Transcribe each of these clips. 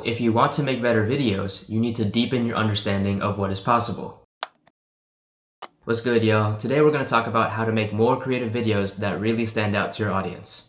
If you want to make better videos, you need to deepen your understanding of what is possible. What's good, y'all? Today we're going to talk about how to make more creative videos that really stand out to your audience.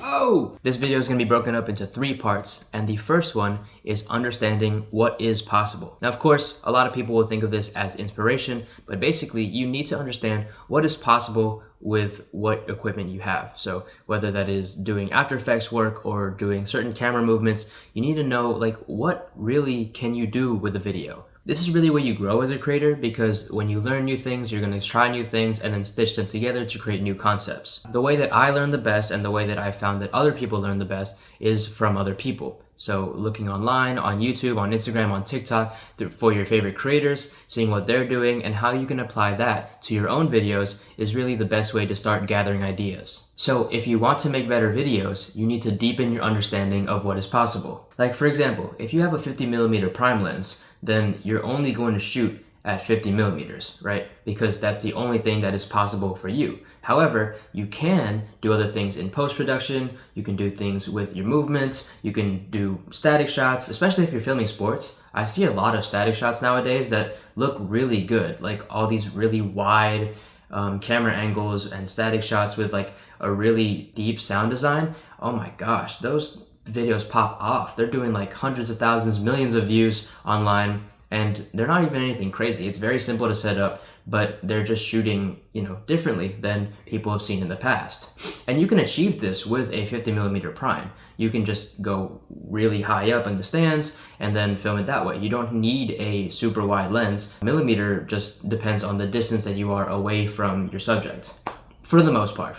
Oh! This video is going to be broken up into 3 parts, and the first one is understanding what is possible. Now, of course, a lot of people will think of this as inspiration, but basically you need to understand what is possible with what equipment you have. So whether that is doing After Effects work or doing certain camera movements, you need to know what really can you do with a video. This is really where you grow as a creator, because when you learn new things, you're going to try new things and then stitch them together to create new concepts. The way that I learn the best and the way that I found that other people learn the best is from other people. So looking online, on YouTube, on Instagram, on TikTok, for your favorite creators, seeing what they're doing and how you can apply that to your own videos is really the best way to start gathering ideas. So if you want to make better videos, you need to deepen your understanding of what is possible. Like, for example, if you have a 50mm prime lens, then you're only going to shoot at 50mm, right? Because that's the only thing that is possible for you. However, you can do other things in post-production, you can do things with your movements, you can do static shots, especially if you're filming sports. I see a lot of static shots nowadays that look really good, like all these really wide camera angles and static shots with like a really deep sound design. Oh my gosh, those videos pop off. They're doing like hundreds of thousands, millions of views online, and they're not even anything crazy. It's very simple to set up, but they're just shooting, differently than people have seen in the past. And you can achieve this with a 50mm prime. You can just go really high up in the stands and then film it that way. You don't need a super wide lens. Millimeter just depends on the distance that you are away from your subject. For the most part,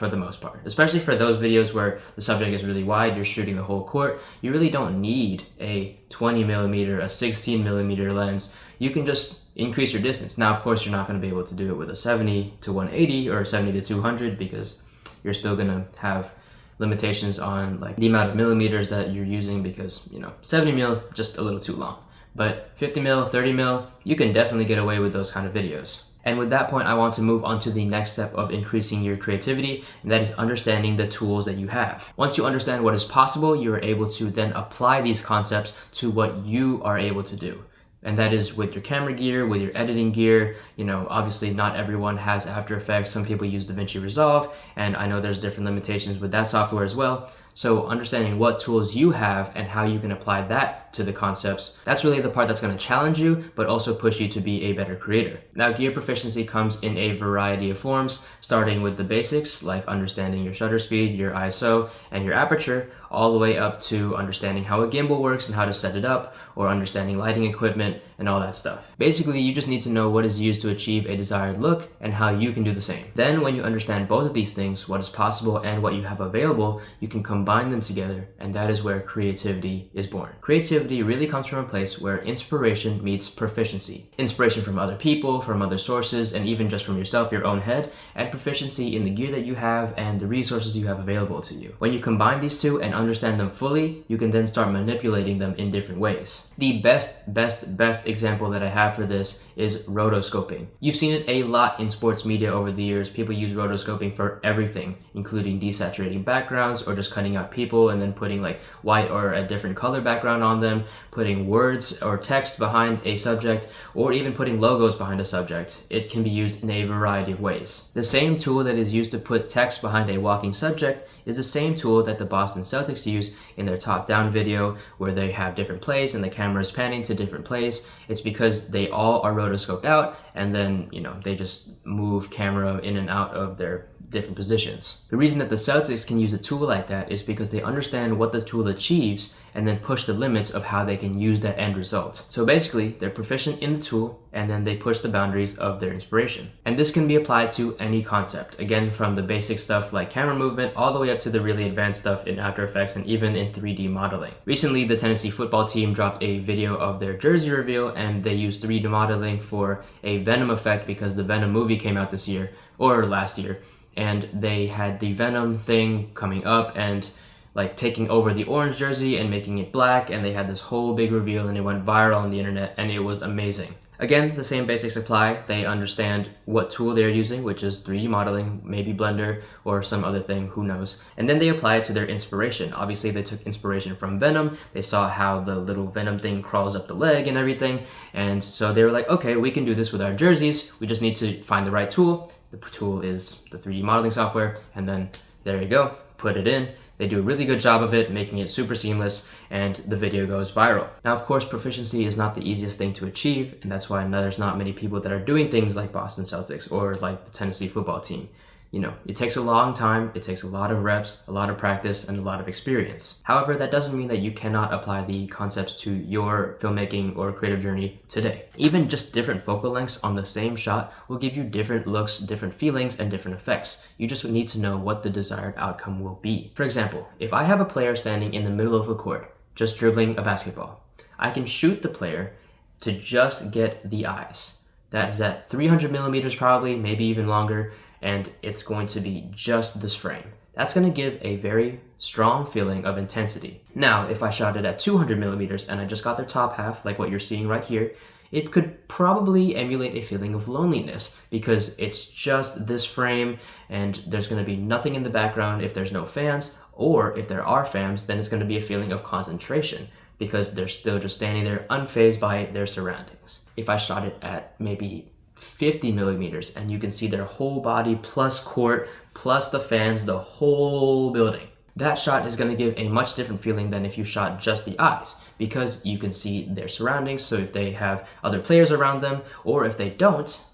especially for those videos where the subject is really wide, you're shooting the whole court, you really don't need a 20mm, a 16mm lens. You can just increase your distance. Now, of course, you're not going to be able to do it with a 70 to 180 or 70 to 200 because you're still going to have limitations on like the amount of millimeters that you're using because, 70mm, just a little too long. But 50mm, 30mm, you can definitely get away with those kind of videos. And with that point, I want to move on to the next step of increasing your creativity, and that is understanding the tools that you have. Once you understand what is possible, you are able to then apply these concepts to what you are able to do. And that is with your camera gear, with your editing gear. Obviously not everyone has After Effects. Some people use DaVinci Resolve, and I know there's different limitations with that software as well. So understanding what tools you have and how you can apply that to the concepts, that's really the part that's going to challenge you, but also push you to be a better creator. Now, gear proficiency comes in a variety of forms, starting with the basics, like understanding your shutter speed, your ISO, and your aperture, all the way up to understanding how a gimbal works and how to set it up, or understanding lighting equipment and all that stuff. Basically, you just need to know what is used to achieve a desired look and how you can do the same. Then when you understand both of these things, what is possible and what you have available, you can combine them together, and that is where creativity is born. Creativity really comes from a place where inspiration meets proficiency. Inspiration from other people, from other sources, and even just from yourself, your own head, and proficiency in the gear that you have and the resources you have available to you. When you combine these two and understand them fully, you can then start manipulating them in different ways. The best example that I have for this is rotoscoping. You've seen it a lot in sports media over the years. People use rotoscoping for everything, including desaturating backgrounds or just cutting out people and then putting like white or a different color background on them, putting words or text behind a subject, or even putting logos behind a subject. It can be used in a variety of ways. The same tool that is used to put text behind a walking subject is the same tool that the Boston Celtics use in their top-down video, where they have different plays and the camera is panning to different plays. It's because they all are rotoscoped out, and then they just move camera in and out of their different positions. The reason that the Celtics can use a tool like that is because they understand what the tool achieves and then push the limits of how they can use that end result. So basically, they're proficient in the tool and then they push the boundaries of their inspiration. And this can be applied to any concept. Again, from the basic stuff like camera movement all the way up to the really advanced stuff in After Effects and even in 3D modeling. Recently, the Tennessee football team dropped a video of their jersey reveal, and they used 3D modeling for a Venom effect because the Venom movie came out this year, or last year, and they had the Venom thing coming up and like taking over the orange jersey and making it black, and they had this whole big reveal and it went viral on the internet and it was amazing. Again, the same basics apply. They understand what tool they're using, which is 3D modeling, maybe Blender or some other thing, who knows. And then they apply it to their inspiration. Obviously, they took inspiration from Venom. They saw how the little Venom thing crawls up the leg and everything. And so they were like, okay, we can do this with our jerseys. We just need to find the right tool. The tool is the 3D modeling software. And then there you go, put it in. They do a really good job of it, making it super seamless, and the video goes viral. Now, of course, proficiency is not the easiest thing to achieve, and that's why there's not many people that are doing things like Boston Celtics or like the Tennessee football team. You know, it takes a long time, it takes a lot of reps, a lot of practice, and a lot of experience. However, that doesn't mean that you cannot apply the concepts to your filmmaking or creative journey today. Even just different focal lengths on the same shot will give you different looks, different feelings, and different effects. You just need to know what the desired outcome will be. For example, if I have a player standing in the middle of the court, just dribbling a basketball, I can shoot the player to just get the eyes. That is at 300 millimeters probably, maybe even longer, and it's going to be just this frame. That's going to give a very strong feeling of intensity. Now, if I shot it at 200 millimeters and I just got their top half, like what you're seeing right here, it could probably emulate a feeling of loneliness because it's just this frame and there's going to be nothing in the background if there's no fans, or if there are fans, then it's going to be a feeling of concentration because they're still just standing there unfazed by their surroundings. If I shot it at maybe 50 millimeters and you can see their whole body plus court plus the fans, the whole building, that shot is going to give a much different feeling than if you shot just the eyes, because you can see their surroundings. So if they have other players around them, or if they don't,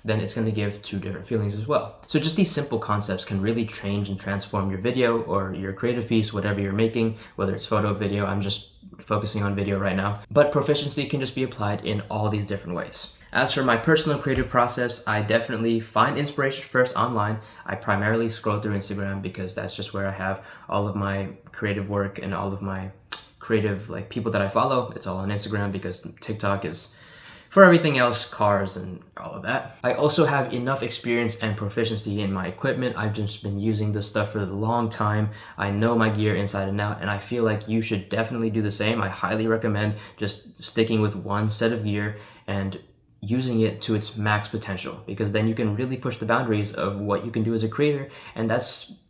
then it's going to give two different feelings as well. So just these simple concepts can really change and transform your video or your creative piece, whatever you're making, whether it's photo, video. I'm just focusing on video right now. But proficiency can just be applied in all these different ways. As for my personal creative process, I definitely find inspiration first online. I primarily scroll through Instagram because that's just where I have all of my creative work and all of my creative people that I follow. It's all on Instagram because TikTok is for everything else, cars and all of that. I also have enough experience and proficiency in my equipment. I've just been using this stuff for a long time. I know my gear inside and out, and I feel like you should definitely do the same. I highly recommend just sticking with one set of gear and using it to its max potential, because then you can really push the boundaries of what you can do as a creator. And that's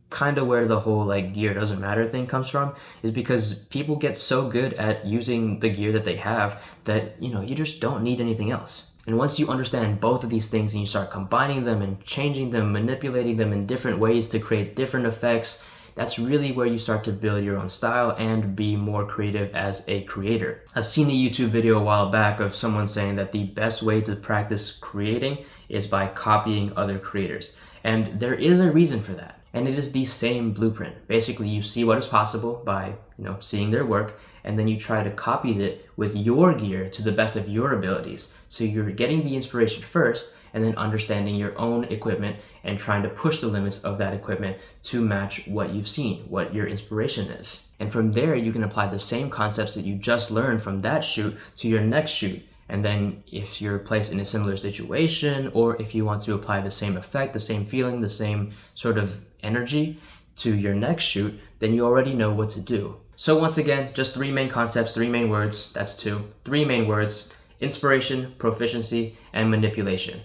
kind of where the whole gear doesn't matter thing comes from, is because people get so good at using the gear that they have that you just don't need anything else. And once you understand both of these things and you start combining them and changing them, manipulating them in different ways to create different effects, that's really where you start to build your own style and be more creative as a creator. I've seen a YouTube video a while back of someone saying that the best way to practice creating is by copying other creators. And there is a reason for that. And it is the same blueprint. Basically, you see what is possible by seeing their work, and then you try to copy it with your gear to the best of your abilities. So you're getting the inspiration first, and then understanding your own equipment and trying to push the limits of that equipment to match what you've seen, what your inspiration is. And from there, you can apply the same concepts that you just learned from that shoot to your next shoot. And then if you're placed in a similar situation, or if you want to apply the same effect, the same feeling, the same sort of energy to your next shoot, then you already know what to do. So once again, just three main concepts, three main words, that's two. Three main words: inspiration, proficiency, and manipulation.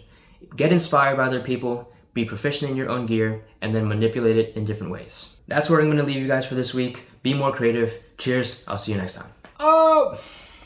Get inspired by other people, be proficient in your own gear, and then manipulate it in different ways. That's where I'm going to leave you guys for this week. Be more creative. Cheers. I'll see you next time. Oh!